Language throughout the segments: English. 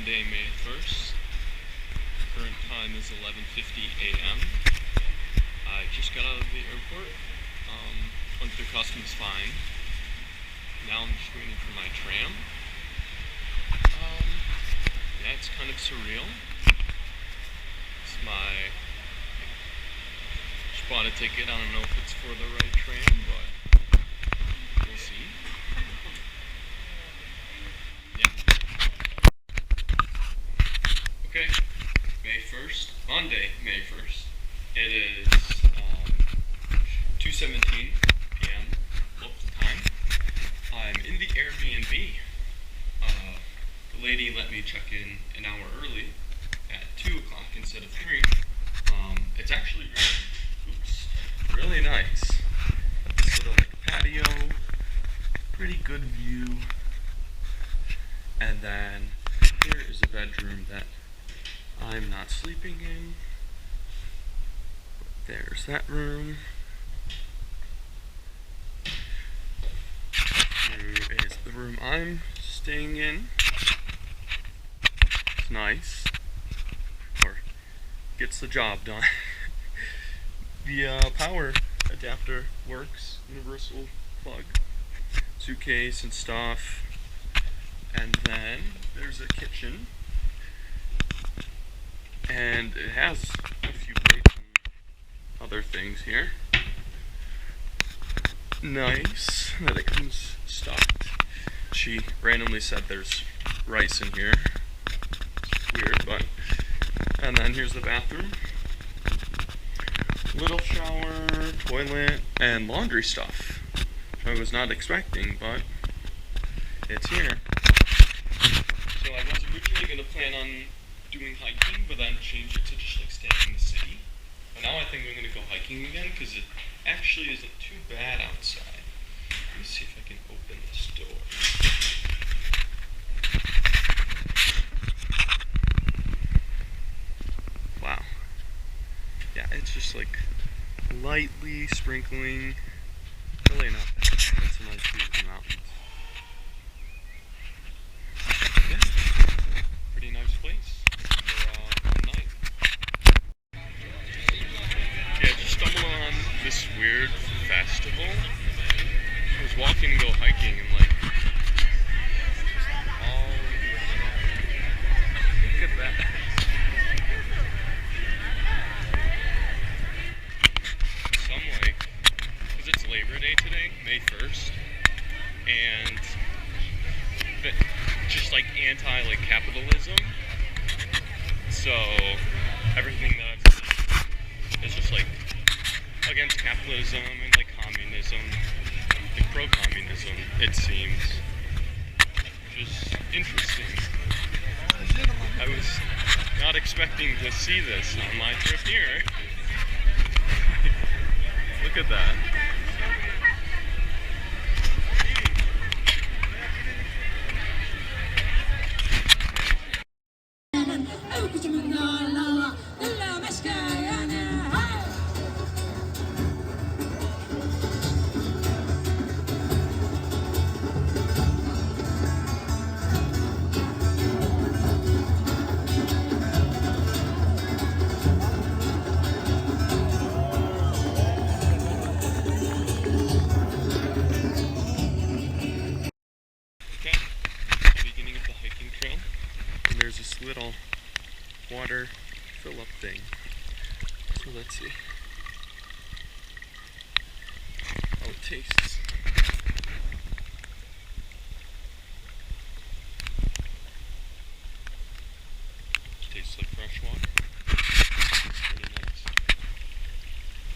Monday, May 1st. Current time is 11:50 a.m. I just got out of the airport. Went through customs fine. Now I'm just waiting for my tram. Yeah, it's kind of surreal. It's my... Just bought a ticket. I don't know if it's for the right tram, but we'll see. Okay, May 1st, Monday, May 1st. It is 2:17 p.m. local time. I'm in the Airbnb. The lady let me check in an hour early at 2 o'clock instead of 3. It's actually really nice. This little patio, pretty good view. And then here is a bedroom that I'm not sleeping in. There's that room. Here is the room I'm staying in. It's nice. Or gets the job done. The power adapter works. Universal plug. Suitcase and stuff. And then there's a kitchen. And it has a few plates and other things here. Nice that it comes stocked. She randomly said there's rice in here. It's weird, but... And then here's the bathroom. Little shower, toilet, and laundry stuff. I was not expecting, but it's here. So I was originally going to plan on doing hiking, but then change it to just like staying in the city. But now I think I'm gonna go hiking again because it actually isn't too bad outside. Let me see if I can open this door. Wow. Yeah, it's just like lightly sprinkling. Really not bad. That's a nice view of the mountains. Yeah. Pretty nice place. This weird festival. I was walking to go hiking and like, oh, look at that. Some like, because it's Labor Day today, May 1st, and just like anti capitalism. So everything that I've seen is just like against capitalism and like communism, like pro-communism, it seems. Just interesting. I was not expecting to see this on my trip here. Look at that. This little water fill-up thing. So let's see how it tastes. Tastes like fresh water. Pretty nice.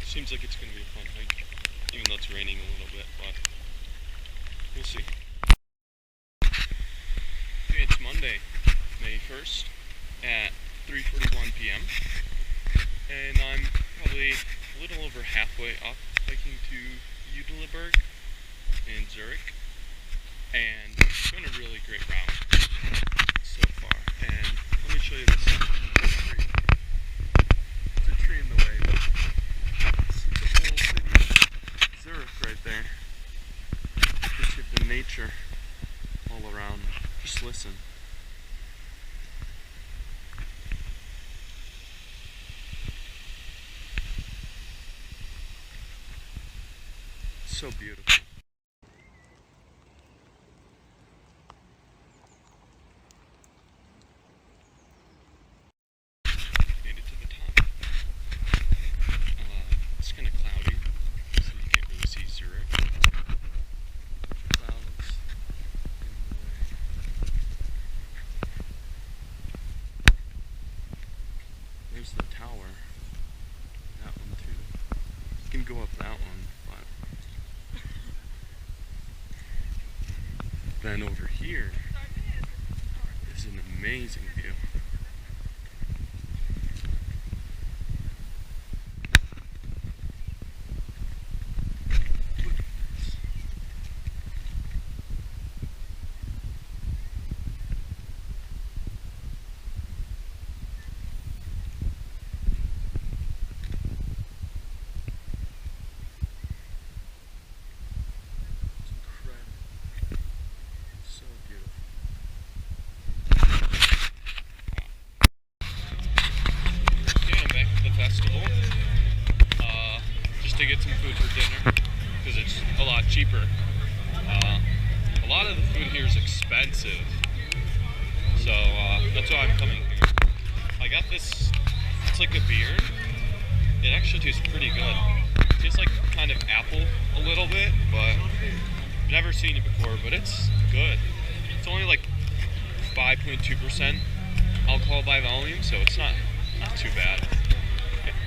Seems like it's going to be a fun hike, even though it's raining a little bit, but we'll see. Okay, it's Monday, May 1st at 3:41 p.m. and I'm probably a little over halfway up hiking to Uetliberg in Zurich, and it's been a really great route so far. And let me show you this tree. It's a tree in the way, but it's the whole city, Zurich right there. Just get the nature all around. Just listen. so beautiful. Made it to the top. It's kind of cloudy, so you can't really see Zurich. Clouds in the way. There's the tower. That one too. You can go up that one, but then over here is an amazing view. Festival, just to get some food for dinner, because it's a lot cheaper. A lot of the food here is expensive, so that's why I'm coming here. I got this, it's like a beer. It actually tastes pretty good. It tastes like kind of apple a little bit, but I've never seen it before, but it's good. It's only like 5.2% alcohol by volume, so it's not too bad.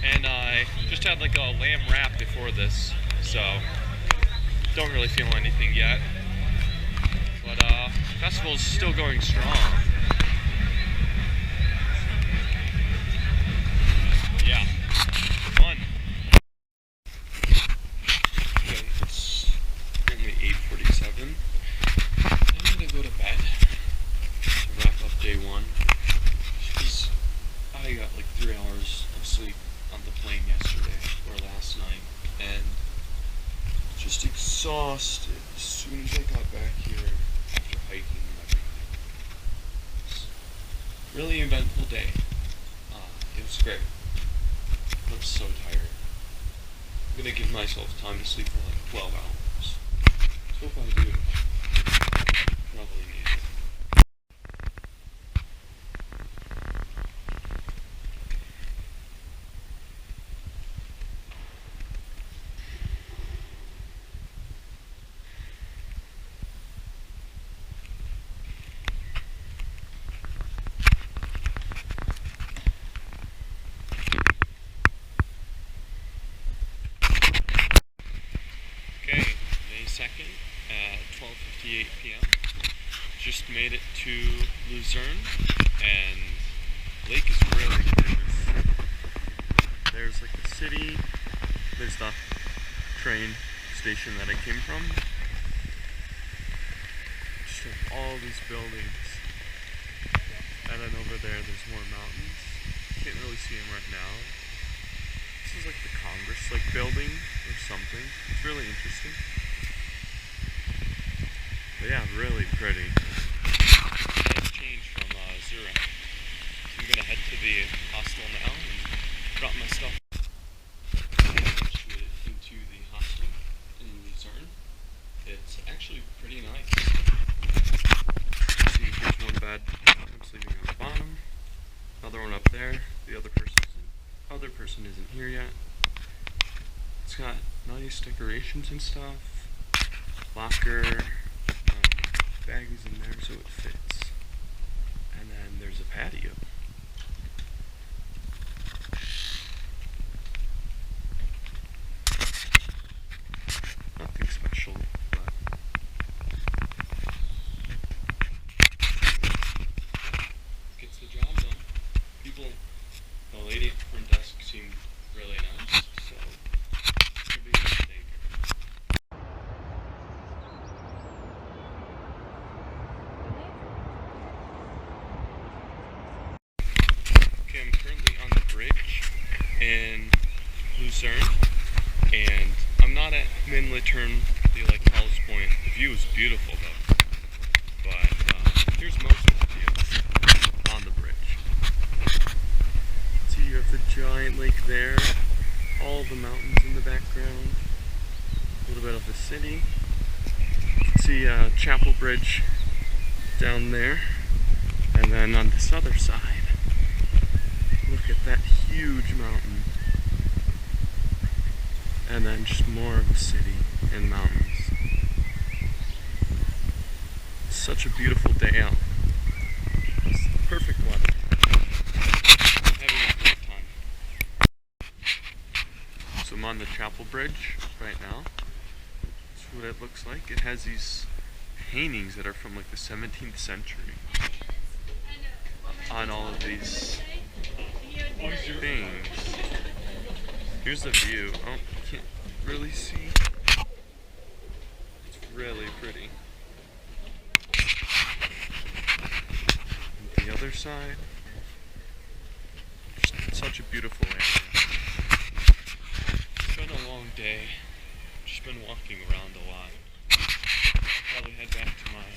And I just had like a lamb wrap before this, so don't really feel anything yet. But festival's still going strong. Yeah, fun. Okay, it's only 8:47. I'm gonna go to bed to wrap up day one. Because I got like 3 hours of sleep on the plane yesterday or last night, and just exhausted as soon as I got back here after hiking and everything. It's a really eventful day. It was great. I'm so tired. I'm gonna give myself time to sleep for like 12 hours. Let's hope I do. Probably need it. May 2nd at 12:58 p.m. Just made it to Luzerne, and the lake is really gorgeous. There's like the city, there's the train station that I came from. Just like all these buildings. And then over there's more mountains. Can't really see them right now. This is like the Congress building or something. It's really interesting. But yeah, really pretty. Nice change from Zurich. I'm gonna head to the hostel now and drop my stuff. I headed into the hostel in Luzerne. It's actually pretty nice. See, here's one bed. I'm sleeping on the bottom. Another one up there. The other person isn't here yet. It's got nice decorations and stuff. Locker. Bag is in there so it fits. And then there's a patio. Nothing special, but gets the job done. The lady at the front desk seemed really nice, so it should be a good day here. I'm currently on the bridge in Luzerne, and I'm not at Min-Litern, the Tallest Point. The view is beautiful though, but here's most of the view on the bridge. See, you have the giant lake there, all the mountains in the background. A little bit of the city. See Chapel Bridge down there. And then on this other side, look at that huge mountain. And then just more of a city and mountains. It's such a beautiful day out. It's perfect weather. Having a great time. So I'm on the Chapel Bridge right now. That's what it looks like. It has these paintings that are from like the 17th century on all of these things. Here's the view. Oh, you can't really see. It's really pretty. And the other side, just such a beautiful area. It's been a long day. Just been walking around a lot. Probably head back to my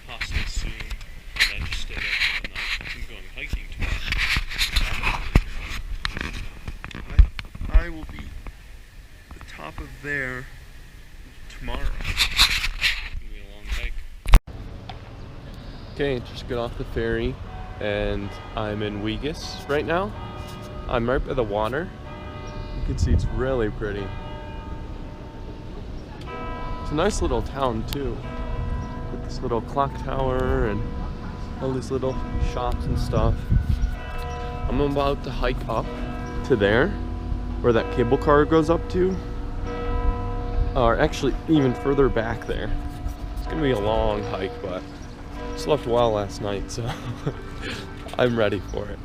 hostel soon, and then just stay there for the night. I'm going hiking tomorrow. I will be at the top of there tomorrow. It's gonna be a long hike. Okay, just got off the ferry, and I'm in Wegus right now. I'm right by the water. You can see it's really pretty. It's a nice little town too, with this little clock tower and all these little shops and stuff. I'm about to hike up to there, where that cable car goes up to, or actually even further back there. It's gonna be a long hike, but I slept well last night, so I'm ready for it.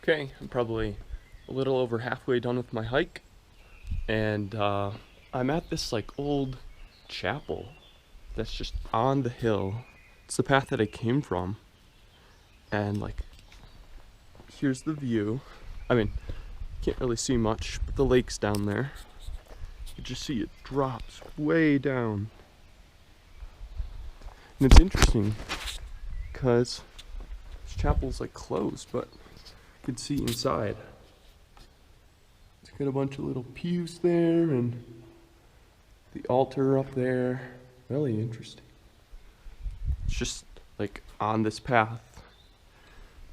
Okay, I'm probably a little over halfway done with my hike, and I'm at this like old chapel that's just on the hill. It's the path that I came from, and like here's the view. I mean, can't really see much, but the lake's down there. You just see it drops way down, and it's interesting because this chapel's like closed, but you can see inside. It's got a bunch of little pews there and the altar up there. Really interesting. It's just like on this path.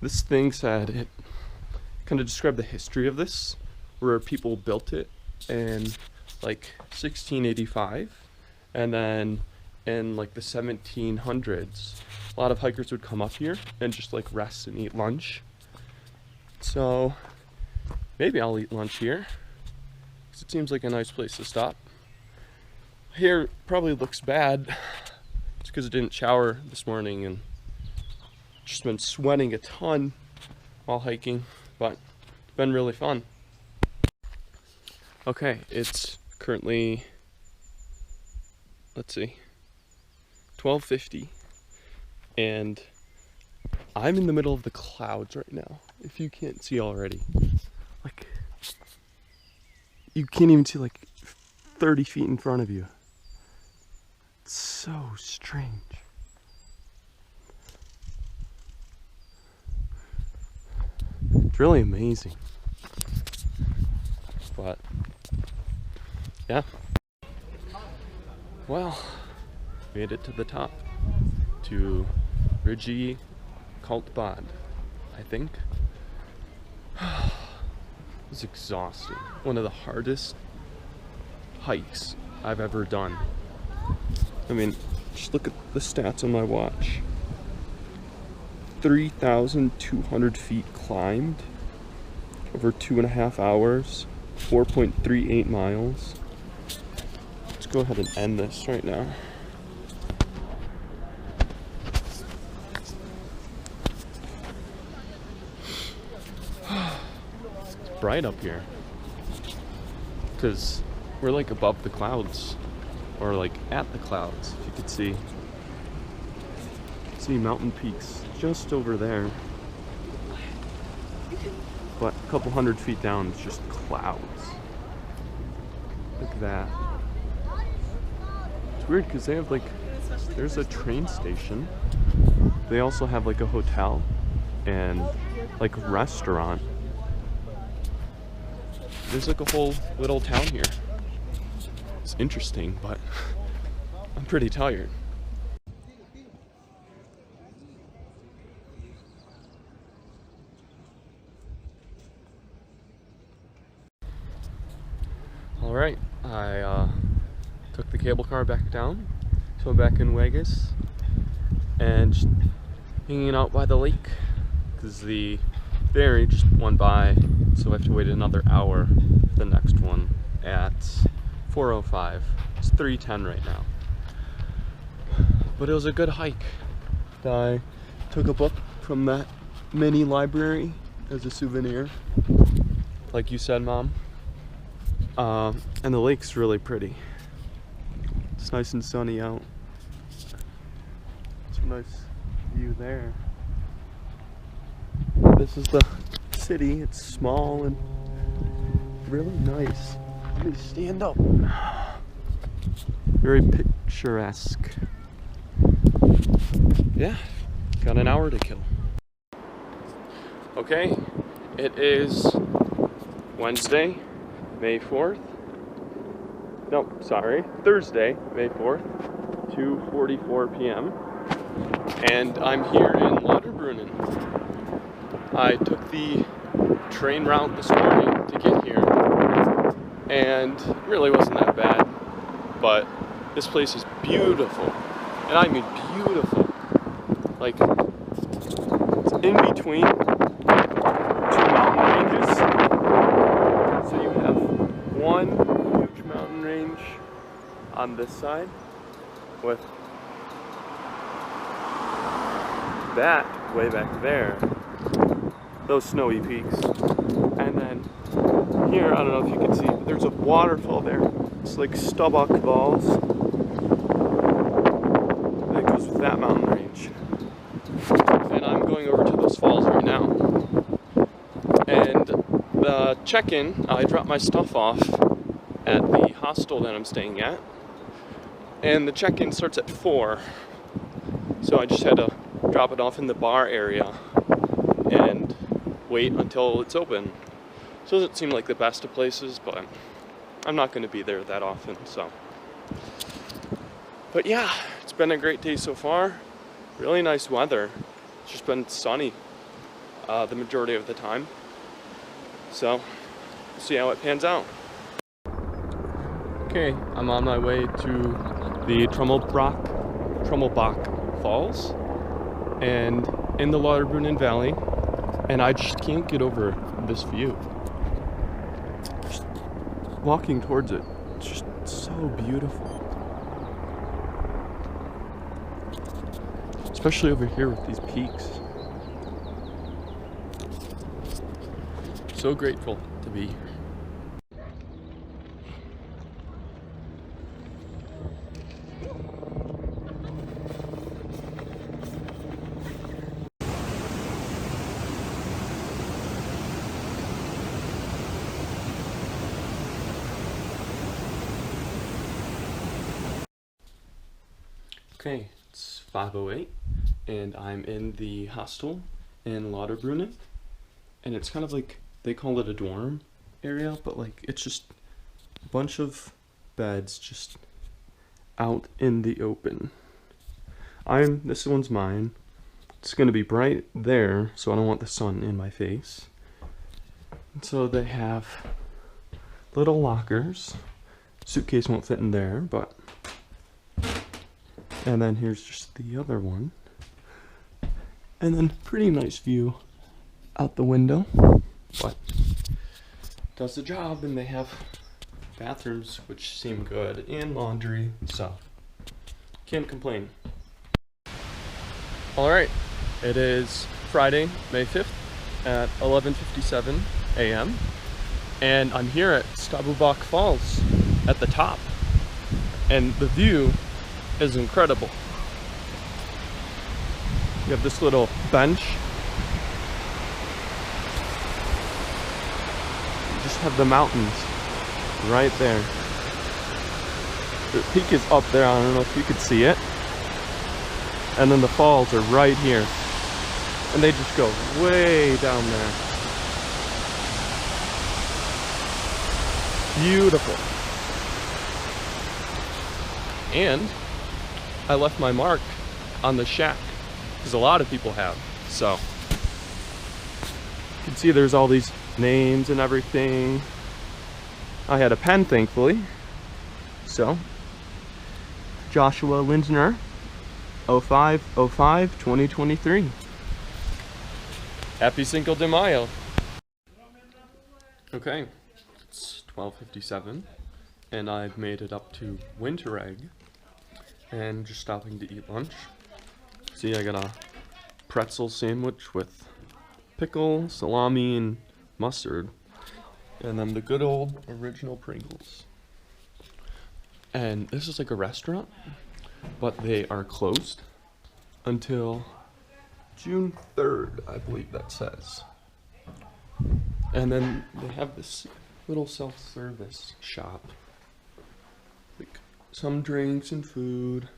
This thing said, it kind of described the history of this, where people built it in like 1685, and then in like the 1700s, a lot of hikers would come up here and just like rest and eat lunch. So maybe I'll eat lunch here, because it seems like a nice place to stop. Hair probably looks bad, just because I didn't shower this morning and just been sweating a ton while hiking, but it's been really fun. Okay, it's currently, let's see, 12:50, and I'm in the middle of the clouds right now, if you can't see already. Like, you can't even see like 30 feet in front of you. It's so strange. It's really amazing. But, yeah. Well, made it to the top, to Rigi Kaltbad, I think. It was exhausting. One of the hardest hikes I've ever done. I mean, just look at the stats on my watch. 3,200 feet climbed over 2.5 hours, 4.38 miles. Let's go ahead and end this right now. It's bright up here because we're like above the clouds, or like at the clouds, if you could see. See mountain peaks just over there, but a couple hundred feet down it's just clouds. Look at that. It's weird because they have like, there's a train station, they also have like a hotel, and like restaurant. There's like a whole little town here. It's interesting, but I'm pretty tired. Alright, I took the cable car back down, so I'm back in Vegas, and just hanging out by the lake, because the ferry just went by, so I have to wait another hour for the next one at 4:05. It's 3:10 right now. But it was a good hike. I took a book from that mini library as a souvenir, like you said, Mom. And the lake's really pretty. It's nice and sunny out. It's a nice view there. This is the city. It's small and really nice. Let me stand up. Very picturesque. Yeah, got an hour to kill. Okay, it is Wednesday, May 4th. No, sorry, Thursday, May 4th, 2:44 p.m. And I'm here in Lauterbrunnen. I took the train route this morning to get here, and it really wasn't that bad, but this place is beautiful, and I mean beautiful. Like, it's in between two mountain ranges, so you have one huge mountain range on this side with that way back there, those snowy peaks, and then here, I don't know if you can see, but there's a waterfall there. It's like Stubbuck Falls that goes with that mountain range, and I'm going over to those falls right now. And the check-in, I dropped my stuff off at the hostel that I'm staying at, and the check-in starts at 4, so I just had to drop it off in the bar area and wait until it's open. So it doesn't seem like the best of places, but I'm not going to be there that often, so. But yeah, it's been a great day so far. Really nice weather. It's just been sunny the majority of the time. So, we'll see how it pans out. Okay, I'm on my way to the Trummelbach Falls and in the Lauterbrunnen Valley, and I just can't get over this view. Just walking towards it, it's just so beautiful. Especially over here with these peaks. So grateful to be here. Okay, it's 5:08 and I'm in the hostel in Lauterbrunnen, and it's kind of like, they call it a dorm area, but like it's just a bunch of beds just out in the open. This one's mine. It's gonna be bright there, so I don't want the sun in my face. And so they have little lockers. Suitcase won't fit in there, but. And then here's just the other one. And then pretty nice view out the window, but does the job, and they have bathrooms which seem good and laundry, so can't complain. All right, it is Friday, May 5th at 11:57 a.m. and I'm here at Stubbuck Falls at the top, and the view is incredible. You have this little bench. You just have the mountains right there. The peak is up there, I don't know if you could see it. And then the falls are right here. and they just go way down there. Beautiful. And I left my mark on the shack, because a lot of people have. So you can see there's all these names and everything. I had a pen, thankfully. So Joshua Lindner, 05/05/2023. Happy Cinco de Mayo. Okay, it's 12:57 and I've made it up to Winteregg and just stopping to eat lunch. See, I got a pretzel sandwich with pickle, salami, and mustard, and then the good old original Pringles. And this is like a restaurant, but they are closed until June 3rd, I believe that says. And then they have this little self-service shop, like some drinks and food,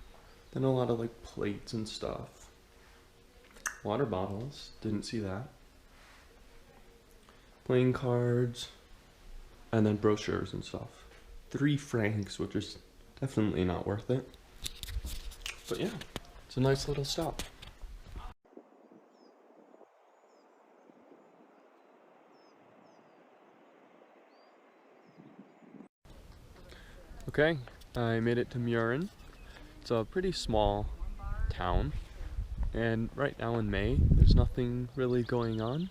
then a lot of like plates and stuff. Water bottles, didn't see that. Playing cards, and then brochures and stuff. 3 francs, which is definitely not worth it. But yeah, it's a nice little stop. Okay, I made it to Mürren. It's a pretty small town, and right now in May, there's nothing really going on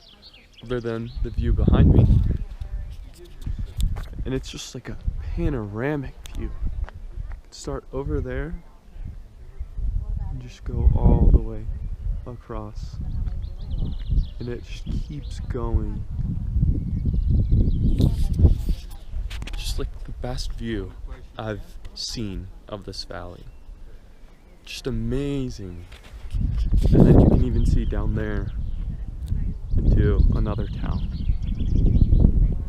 other than the view behind me. And it's just like a panoramic view. Start over there and just go all the way across, and it just keeps going. Just like the best view I've seen of this valley. Just amazing. And then you can even see down there into another town.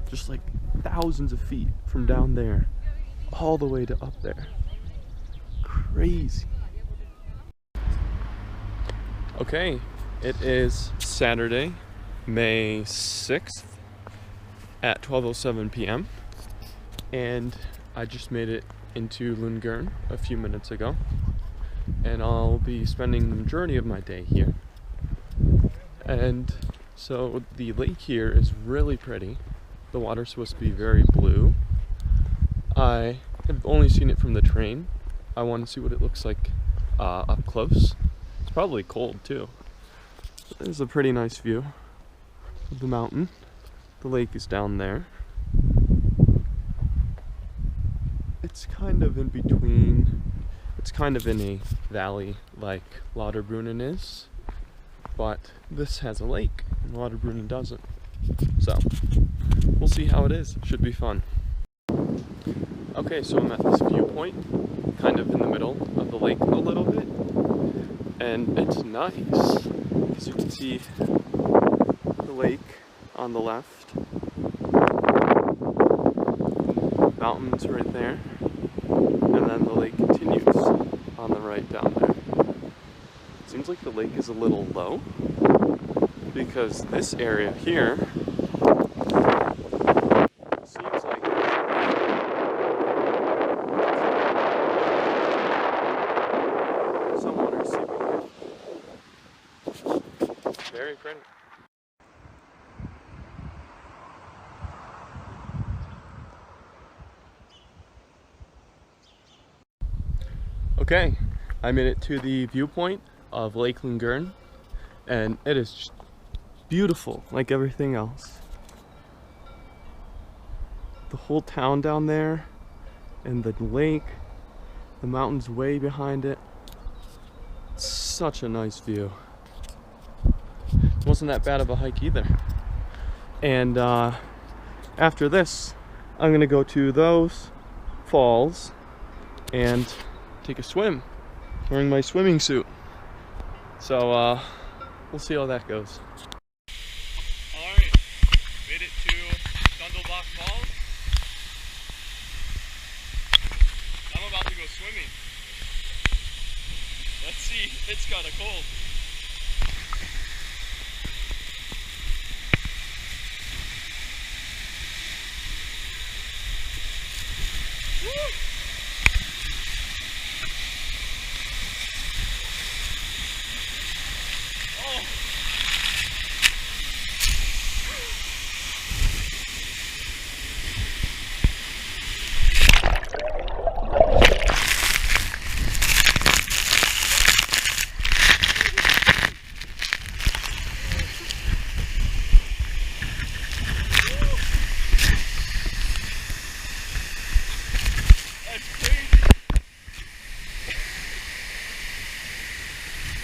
Just like thousands of feet from down there all the way to up there. Crazy. Okay, it is Saturday, May 6th at 12:07 p.m. and I just made it into Lungern a few minutes ago, and I'll be spending the majority of my day here. And so the lake here is really pretty. The water's supposed to be very blue. I have only seen it from the train. I want to see what it looks like up close. It's probably cold too. There's a pretty nice view of the mountain. The lake is down there. It's kind of in between. It's kind of in a valley like Lauterbrunnen is, but this has a lake and Lauterbrunnen doesn't. So we'll see how it is. Should be fun. Okay, so I'm at this viewpoint, kind of in the middle of the lake a little bit, and it's nice because you can see the lake on the left, mountains right there, and then the lake continues on the right down there. It seems like the lake is a little low because this area here seems like some water seeping in. Very pretty. Okay, I made it to the viewpoint of Lake Lungern, and it is just beautiful like everything else. The whole town down there, and the lake, the mountains way behind it. Such a nice view. It wasn't that bad of a hike either. And after this, I'm gonna go to those falls and take a swim wearing my swimming suit. So we'll see how that goes. Alright, made it to Gundelbach Falls. I'm about to go swimming. Let's see, it's kinda cold.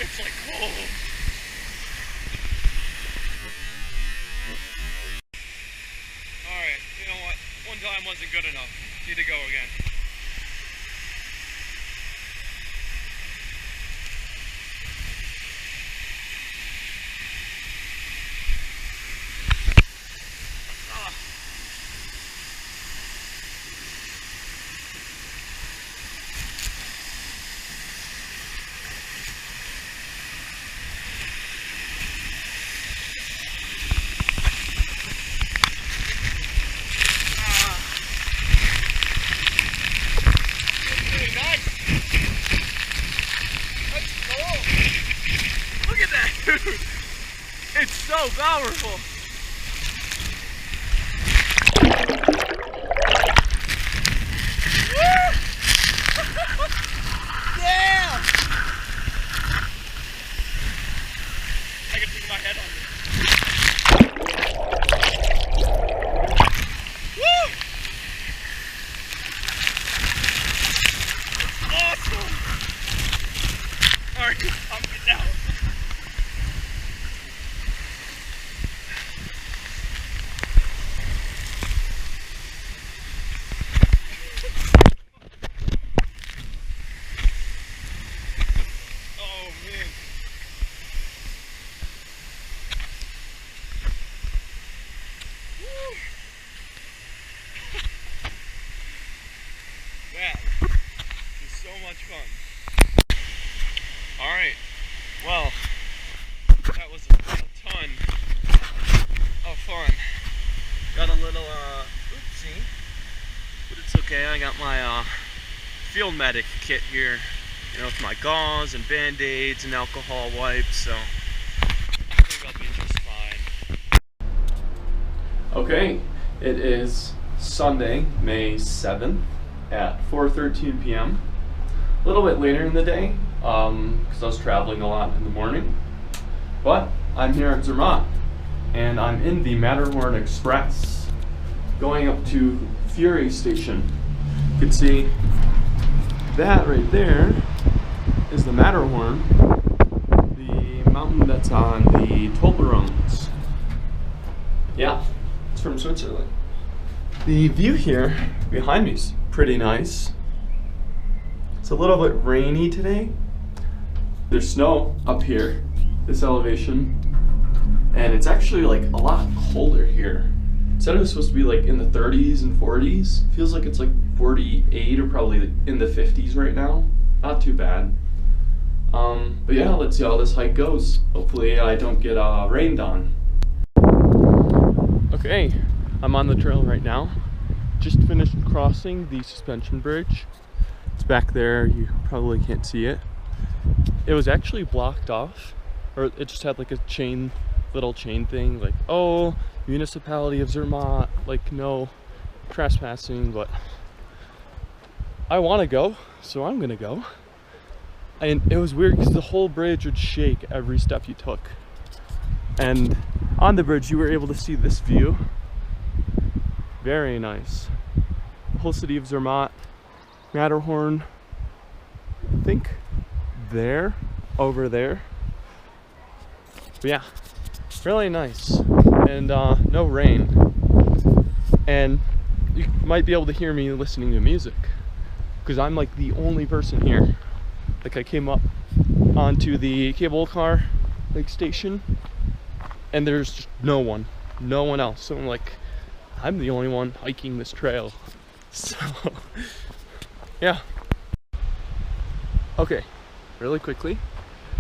It's like, whoa. Alright, you know what? One time wasn't good enough. Need to go again. It's so powerful. Damn! I can feel my head on this. Woo! Awesome! Alright, I'm getting out. Wow, this is so much fun. Alright, well, that was a ton of fun. Got a little, oopsie, but it's okay. I got my, field medic kit here, you know, with my gauze and band-aids and alcohol wipes, so I think I'll be just fine. Okay, it is Sunday, May 7th. At 4:13 p.m. A little bit later in the day, because I was traveling a lot in the morning. But I'm here at Zermatt, and I'm in the Matterhorn Express, going up to Fury Station. You can see that right there is the Matterhorn, the mountain that's on the Toblerones. Yeah, it's from Switzerland. The view here behind me is pretty nice. It's a little bit rainy today. There's snow up here, this elevation, and it's actually like a lot colder here. It said it was supposed to be like in the 30s and 40s. Feels like it's like 48 or probably in the 50s right now. Not too bad. But yeah, let's see how this hike goes. Hopefully I don't get rained on. Okay, I'm on the trail right now. Just finished crossing the suspension bridge. It's back there, you probably can't see it. It was actually blocked off, or it just had like a little chain thing, like, oh, Municipality of Zermatt, like no trespassing, but I want to go, so I'm gonna go. And it was weird because the whole bridge would shake every step you took. And on the bridge you were able to see this view. Very nice. The whole city of Zermatt, Matterhorn, I think there, over there. But yeah, really nice. And no rain. And you might be able to hear me listening to music, because I'm like the only person here. Like I came up onto the cable car like station and there's just no one else. So I'm like, I'm the only one hiking this trail. So yeah. Okay, really quickly,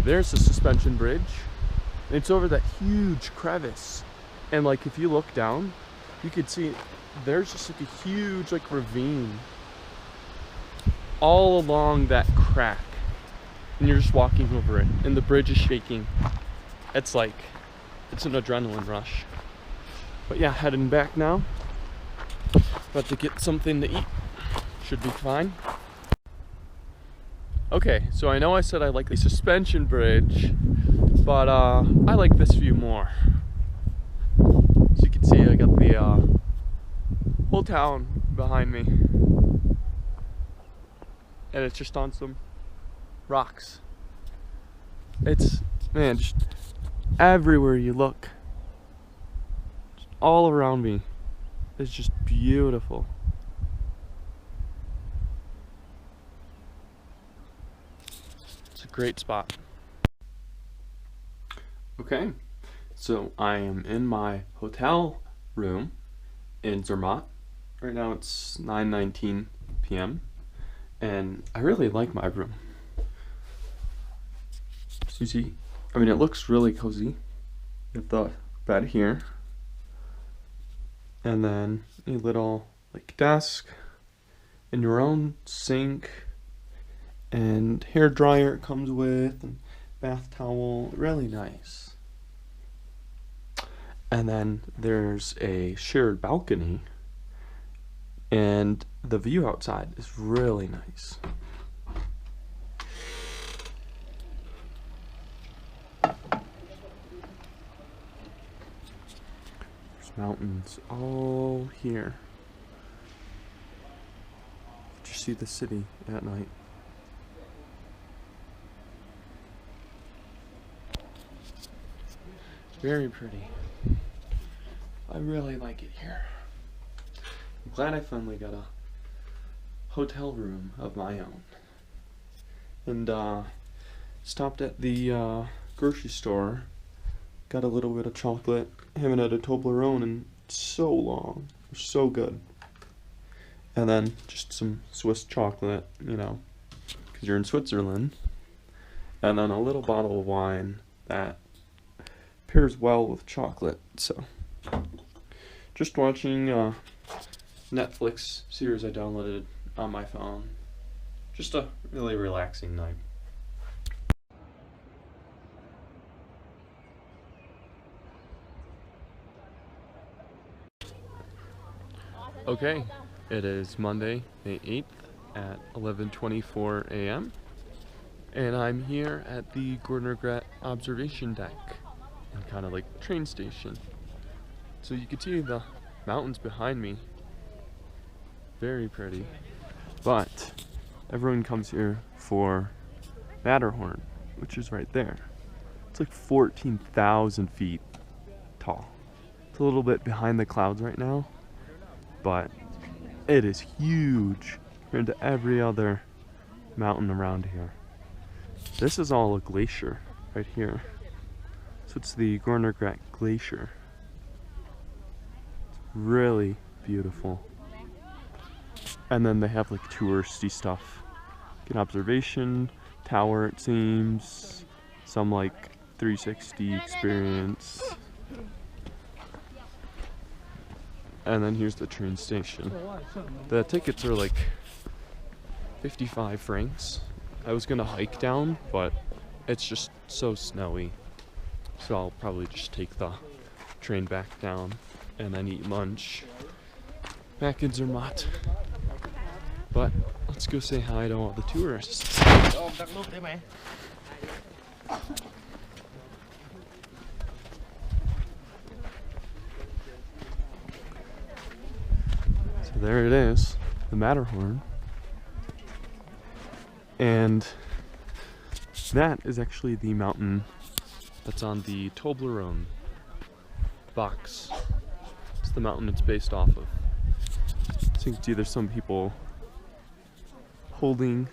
there's the suspension bridge. It's over that huge crevice, and like if you look down, you could see there's just like a huge like ravine all along that crack, and you're just walking over it, and the bridge is shaking. It's like, it's an adrenaline rush. But yeah, heading back now. About to get something to eat. Should be fine. Okay, so I know I said I like the suspension bridge, but I like this view more. As you can see, I got the whole town behind me. And it's just on some rocks. It's, man, just everywhere you look. Just all around me. It's just beautiful. It's a great spot. Okay, so I am in my hotel room in Zermatt. Right now it's 9:19 p.m. and I really like my room. So you see, I mean, it looks really cozy. You have the bed here, and then a little like desk, and your own sink, and hair dryer it comes with, and bath towel. Really nice. And then there's a shared balcony, and the view outside is really nice. There's mountains all here. Just see the city at night. Very pretty. I really like it here. I'm glad I finally got a hotel room of my own. And stopped at the grocery store, got a little bit of chocolate. Haven't had a Toblerone in so long. They're so good. And then just some Swiss chocolate, you know, because you're in Switzerland. And then a little bottle of wine that pairs well with chocolate. So just watching Netflix series I downloaded on my phone. Just a really relaxing night. Okay, it is Monday, May 8th at 11:24 a.m. and I'm here at the Gordner-Grat observation deck and kind of like train station. So you can see the mountains behind me. Very pretty. But everyone comes here for Matterhorn, which is right there. It's like 14,000 feet tall. It's a little bit behind the clouds right now, but it is huge compared to every other mountain around here. This is all a glacier right here. So it's the Gordner-Grat Glacier. It's really beautiful. And then they have like touristy stuff. Like an observation tower, it seems. Some like 360 experience. And then here's the train station. The tickets are like 55 francs. I was gonna hike down, but it's just so snowy. So I'll probably just take the train back down and then eat lunch back in Zermatt. But let's go say hi to all the tourists. So there it is, the Matterhorn. And that is actually the mountain that's on the Toblerone box. It's the mountain it's based off of. So you can see there's some people holding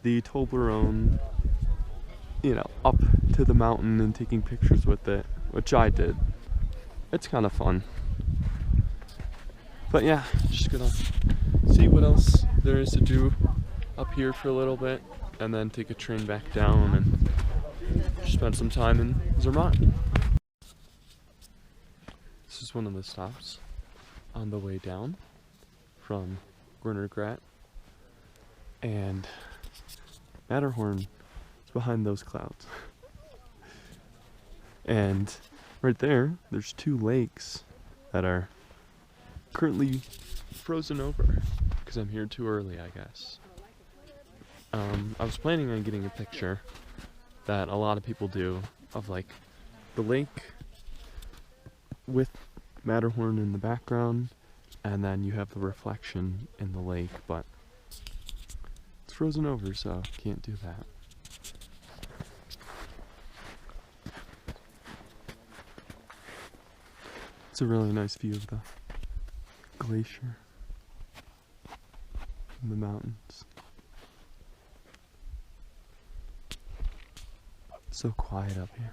the Toblerone, you know, up to the mountain and taking pictures with it, which I did. It's kind of fun. But yeah, just gonna see what else there is to do up here for a little bit and then take a train back down and spend some time in Zermatt. This is one of the stops on the way down from Gordner-Grat. and Matterhorn is behind those clouds. And right there, there's 2 lakes that are currently frozen over because I'm here too early, I guess. I was planning on getting a picture that a lot of people do of like the lake with Matterhorn in the background, and then you have the reflection in the lake, but it's frozen over, so can't do that. It's a really nice view of the glacier and the mountains. It's so quiet up here.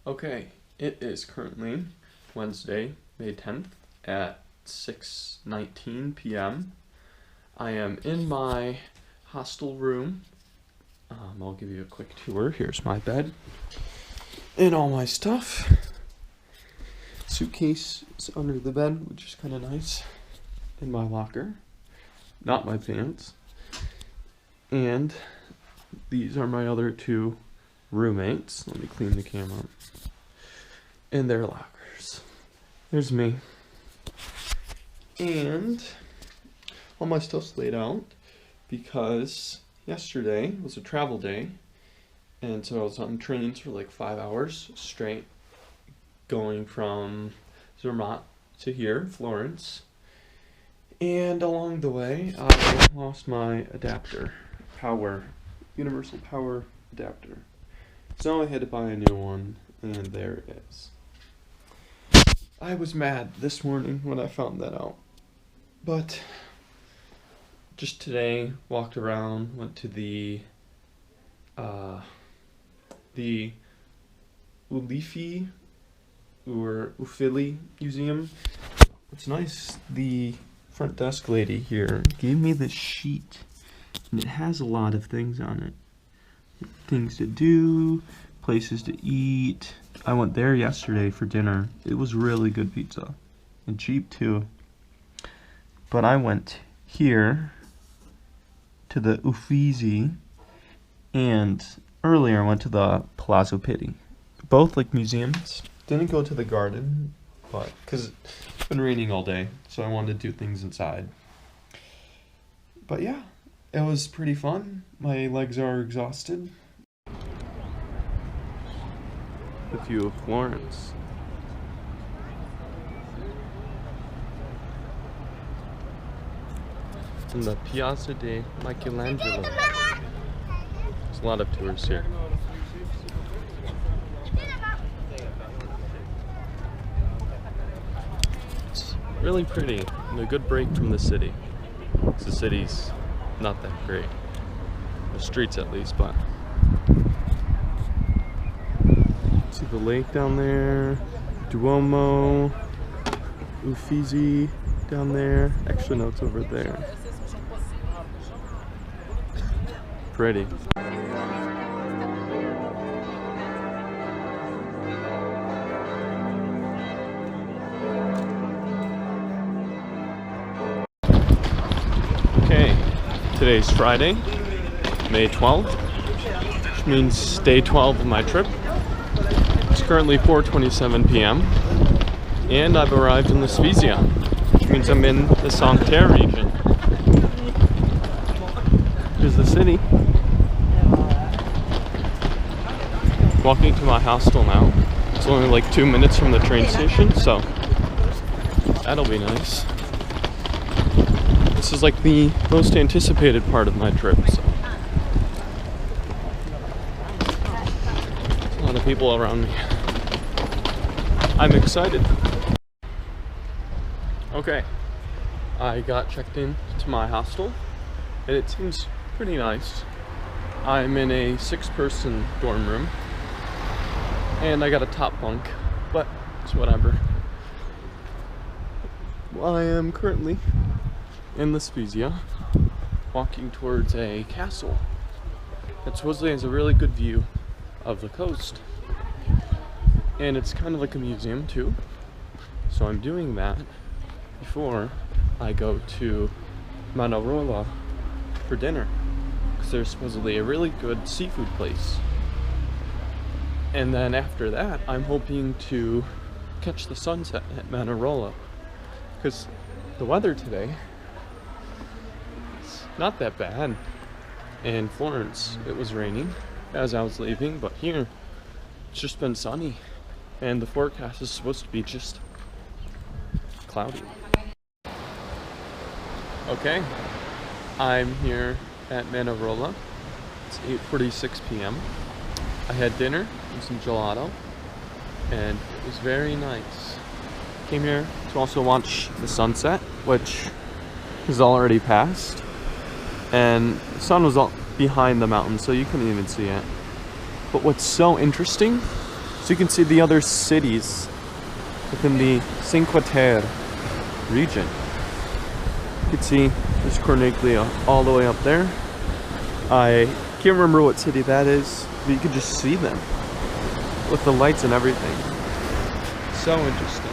Okay, it is currently Wednesday, May 10th at 6:19 p.m. I am in my hostel room. I'll give you a quick tour. Here's my bed and all my stuff. Suitcase is under the bed, which is kind of nice. In my locker, not my pants. And these are my other 2 roommates. Let me clean the camera up. In their lockers. There's me. And all my stuff's laid out because yesterday was a travel day, and so I was on trains for like 5 hours straight, going from Zermatt to here, Florence. And along the way, I lost my adapter, universal power adapter. So I had to buy a new one, and there it is. I was mad this morning when I found that out. But just today, walked around, went to the Ulifi or Ufili Museum. It's nice. The front desk lady here gave me this sheet, and it has a lot of things on it. Things to do, places to eat. I went there yesterday for dinner. It was really good pizza and cheap too. But I went here to the Uffizi, and earlier I went to the Palazzo Pitti. Both like museums. Didn't go to the garden, but because it's been raining all day, so I wanted to do things inside. But yeah, it was pretty fun. My legs are exhausted. The view of Florence. In the Piazza di Michelangelo. There's a lot of tourists here. It's really pretty and a good break from the city. The city's not that great. The streets at least, but see the lake down there, Duomo, Uffizi down there. Actually, no, it's over there. Pretty. Okay, today's Friday, May 12th, which means day 12 of my trip. It's currently 4:27 p.m. and I've arrived in the Spezia, which means I'm in the Santerre region. Here's the city. Walking to my hostel now. It's only like 2 minutes from the train station, so that'll be nice. This is like the most anticipated part of my trip, so there's a lot of people around me. I'm excited. Okay, I got checked in to my hostel, and it seems pretty nice. I'm in a 6-person dorm room, and I got a top bunk, but it's whatever. Well, I am currently in the Spezia, walking towards a castle It supposedly has a really good view of the coast. And it's kind of like a museum too. So I'm doing that before I go to Manarola for dinner. Because there's supposedly a really good seafood place. And then after that, I'm hoping to catch the sunset at Manarola. Because the weather today is not that bad. In Florence, it was raining as I was leaving, but here it's just been sunny. And the forecast is supposed to be just cloudy. Okay, I'm here at Manarola. It's 8:46 p.m. I had dinner and some gelato, and it was very nice. Came here to also watch the sunset, which is already passed. And the sun was all behind the mountain, so you couldn't even see it. But what's so interesting, so you can see the other cities within the Cinque Terre region. You can see there's Corniglia all the way up there. I can't remember what city that is, but you can just see them with the lights and everything. So interesting.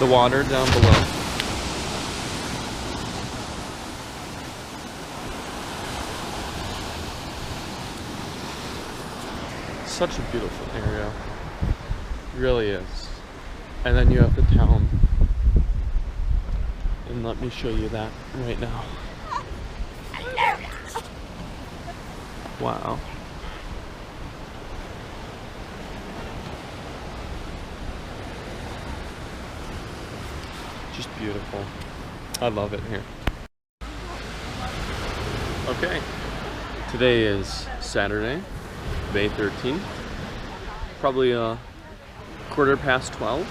The water down below. Such a beautiful area. It really is. And then you have the town. And let me show you that right now. Wow. Just beautiful. I love it here. Okay. Today is Saturday, May 13th. Probably 12:15.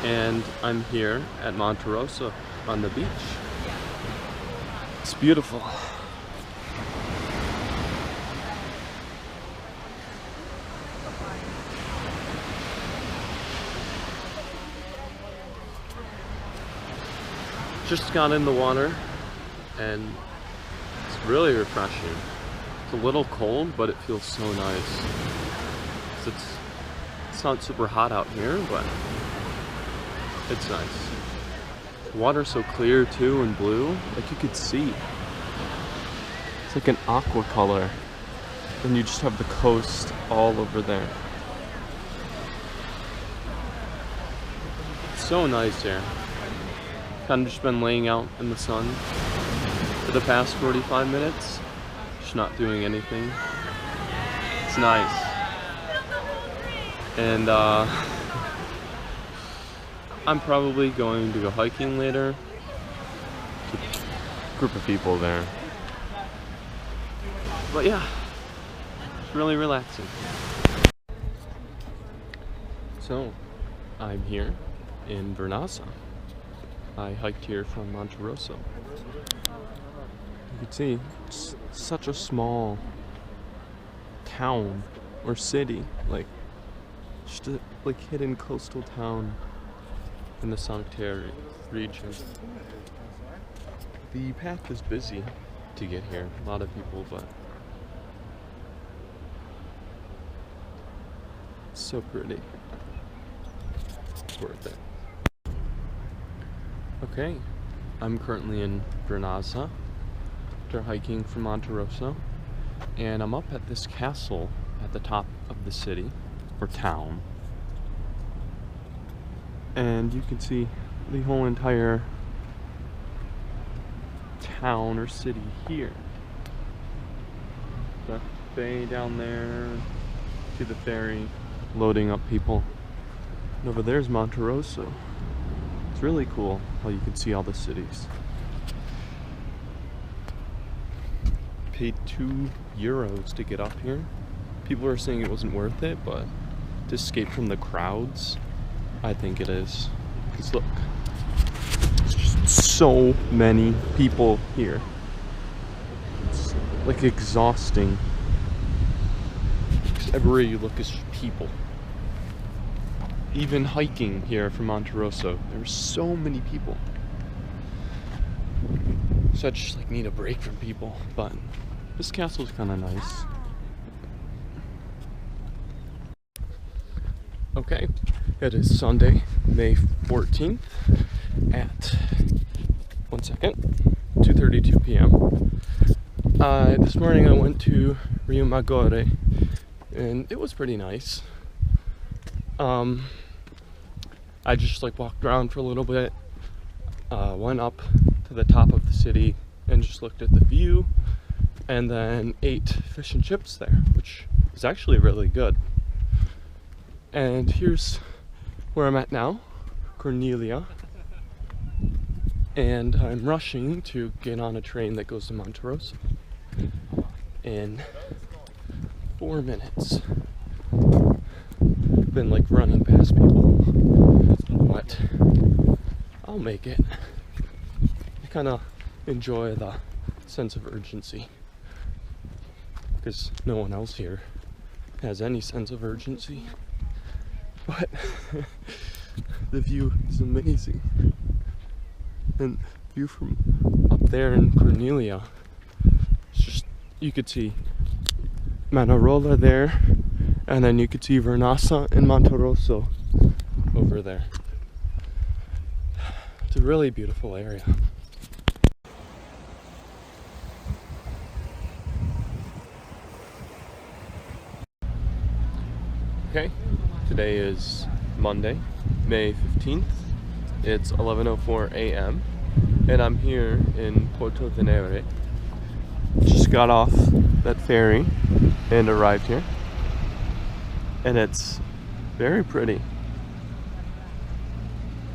And I'm here at Monterosso on the beach. It's beautiful. Just got in the water and it's really refreshing. It's a little cold, but it feels so nice. It's not super hot out here, but it's nice. The water's so clear too and blue, like you could see. It's like an aqua color. And you just have the coast all over there. It's so nice here. Kind of just been laying out in the sun for the past 45 minutes. Just not doing anything. It's nice. And I'm probably going to go hiking later. There's a group of people there. But yeah, it's really relaxing. So, I'm here in Vernazza. I hiked here from Monterosso. You can see it's such a small town or city, like just a hidden coastal town in the Cinque Terre region. The path is busy to get here, a lot of people, but it's so pretty. It's worth it. Okay, I'm currently in Vernazza after hiking from Monterosso, and I'm up at this castle at the top of the city, or town, and you can see the whole entire town or city here. The bay down there, see the ferry loading up people, and over there's Monterosso. It's really cool how you can see all the cities. Paid €2 to get up here. People are saying it wasn't worth it, but to escape from the crowds, I think it is. Because look, there's just so many people here. It's like exhausting. Because everywhere you look is just people. Even hiking here from Monterosso, there were so many people. So I just need a break from people, but This castle's kind of nice. Okay, it is Sunday, May 14th at, 2:32 p.m. This morning I went to Rio Maggiore and it was pretty nice. I just walked around for a little bit, went up to the top of the city and just looked at the view, and then ate fish and chips there, which is actually really good. And here's where I'm at now, Cornelia, and I'm rushing to get on a train that goes to Monterosso in 4 minutes. Been running past people, but I'll make it. I kind of enjoy the sense of urgency because no one else here has any sense of urgency. But the view is amazing, and the view from up there in Cornelia, it's just, you could see Manarola there, and then you could see Vernazza and Monterosso over there. It's a really beautiful area. Okay, today is Monday, May 15th. It's 11:04 a.m. and I'm here in Porto Venere. Just got off that ferry and arrived here. And it's very pretty.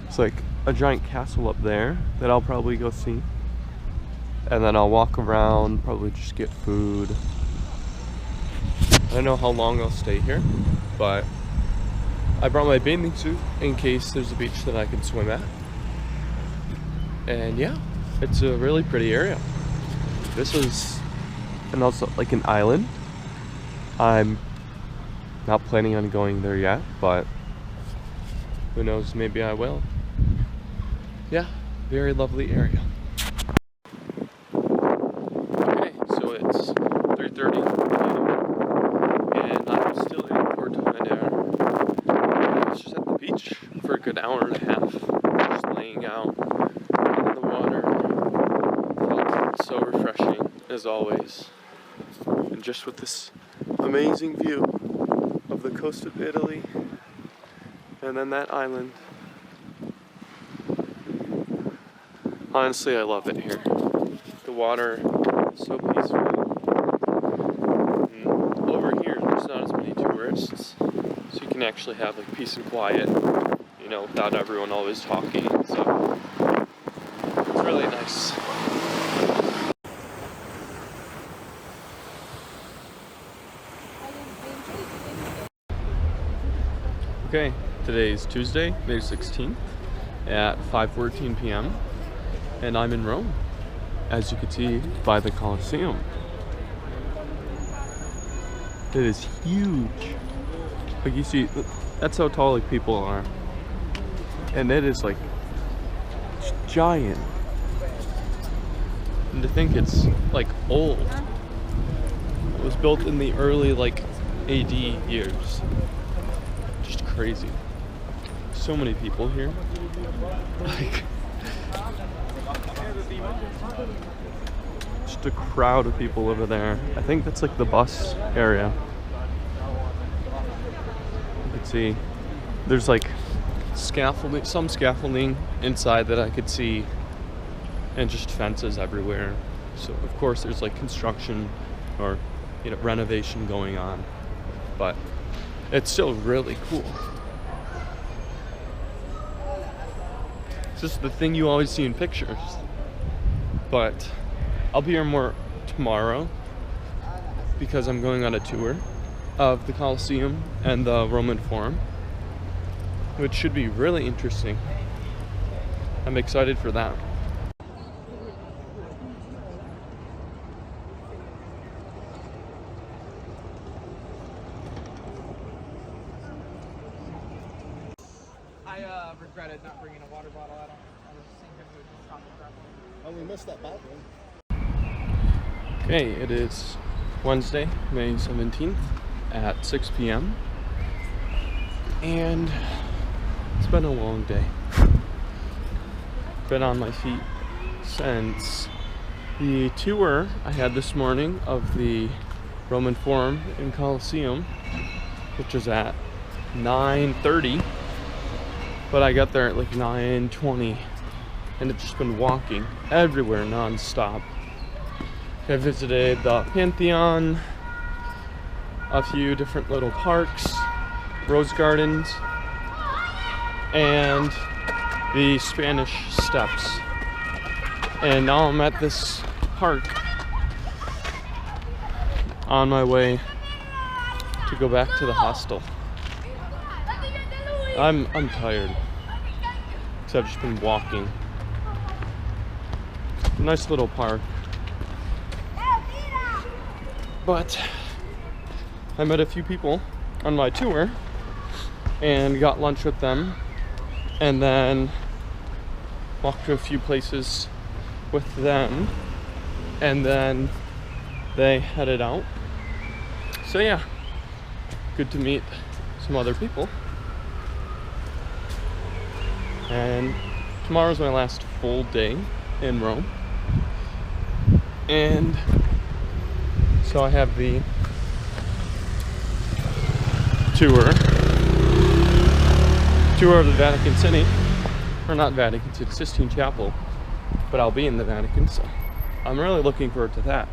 It's like a giant castle up there that I'll probably go see. And then I'll walk around, probably just get food. I don't know how long I'll stay here, but I brought my bathing suit in case there's a beach that I can swim at. And yeah, it's a really pretty area. This is also an island. I'm not planning on going there yet, but who knows, maybe I will. Yeah, very lovely area. Okay, so it's 3:30 p.m. and I'm still in Porto Venere. I was just at the beach for a good hour and a half, just laying out in the water. Felt so refreshing, as always. And just with this amazing view of the coast of Italy, and then that island. Honestly, I love it here. The water is so peaceful. And over here, there's not as many tourists, so you can actually have peace and quiet, without everyone always talking. So it's really nice. Okay, today is Tuesday, May 16th at 5:14 p.m. and I'm in Rome, as you can see by the Colosseum. It is huge. You see, that's how tall people are. And it is giant. And to think it's old. It was built in the early AD years. Just crazy. So many people here. Just a crowd of people over there. I think that's the bus area. You can see there's scaffolding, some scaffolding inside that I could see, and just fences everywhere. So of course there's construction or renovation going on, but it's still really cool. It's just the thing you always see in pictures. But I'll be here more tomorrow because I'm going on a tour of the Colosseum and the Roman Forum, which should be really interesting. I'm excited for that. I regretted not bringing a water bottle. I was thinking we would just stop and grab one. Oh, we missed that back one. Okay, it is Wednesday, May 17th at 6 p.m. and it's been a long day. Been on my feet since the tour I had this morning of the Roman Forum in Colosseum, which was at 9:30, but I got there at like 9:20, and it's just been walking everywhere non-stop. I visited the Pantheon, a few different little parks, rose gardens, and the Spanish Steps. And now I'm at this park on my way to go back to the hostel. I'm tired, because I've just been walking. Nice little park. But I met a few people on my tour and got lunch with them, and then walked to a few places with them, and then they headed out. So yeah, good to meet some other people. And tomorrow's my last full day in Rome, and so I have the tour of the Vatican City, or not Vatican City, Sistine Chapel, but I'll be in the Vatican, so I'm really looking forward to that.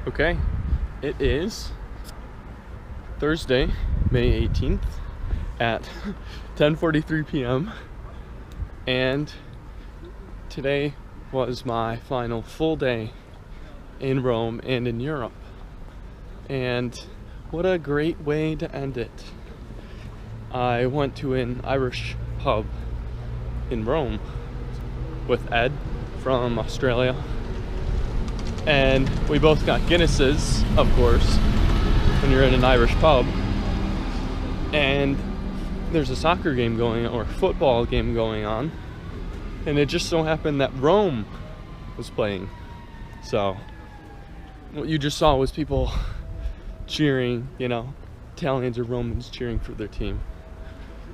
Okay, it is Thursday, May 18th at 10:43 p.m. and today was my final full day in Rome and in Europe. And what a great way to end it. I went to an Irish pub in Rome with Ed from Australia, and we both got Guinnesses, of course, when you're in an Irish pub. And there's a soccer game going on, or a football game going on, and it just so happened that Rome was playing. So what you just saw was people cheering, you know, Italians or Romans cheering for their team.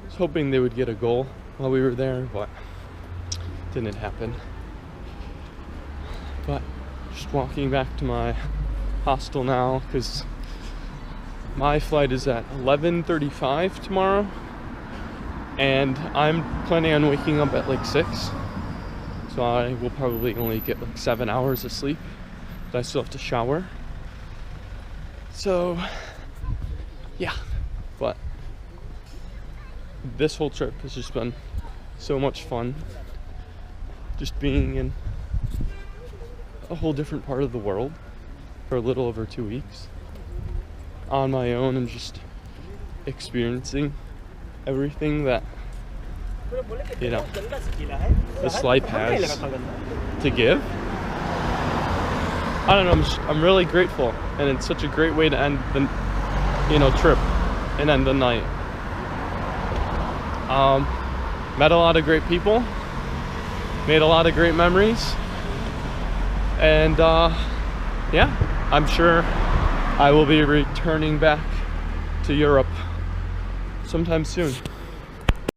I was hoping they would get a goal while we were there, but didn't happen. But just walking back to my hostel now, because my flight is at 11:35 tomorrow, and I'm planning on waking up at like 6, so I will probably only get like 7 hours of sleep, but I still have to shower. So yeah, but this whole trip has just been so much fun, just being in a whole different part of the world for a little over 2 weeks on my own, and just experiencing everything that, you know, this life has to give. I don't know, I'm really grateful, and it's such a great way to end the, you know, trip and end the night. Met a lot of great people, made a lot of great memories, and yeah, I'm sure I will be returning back to Europe sometime soon.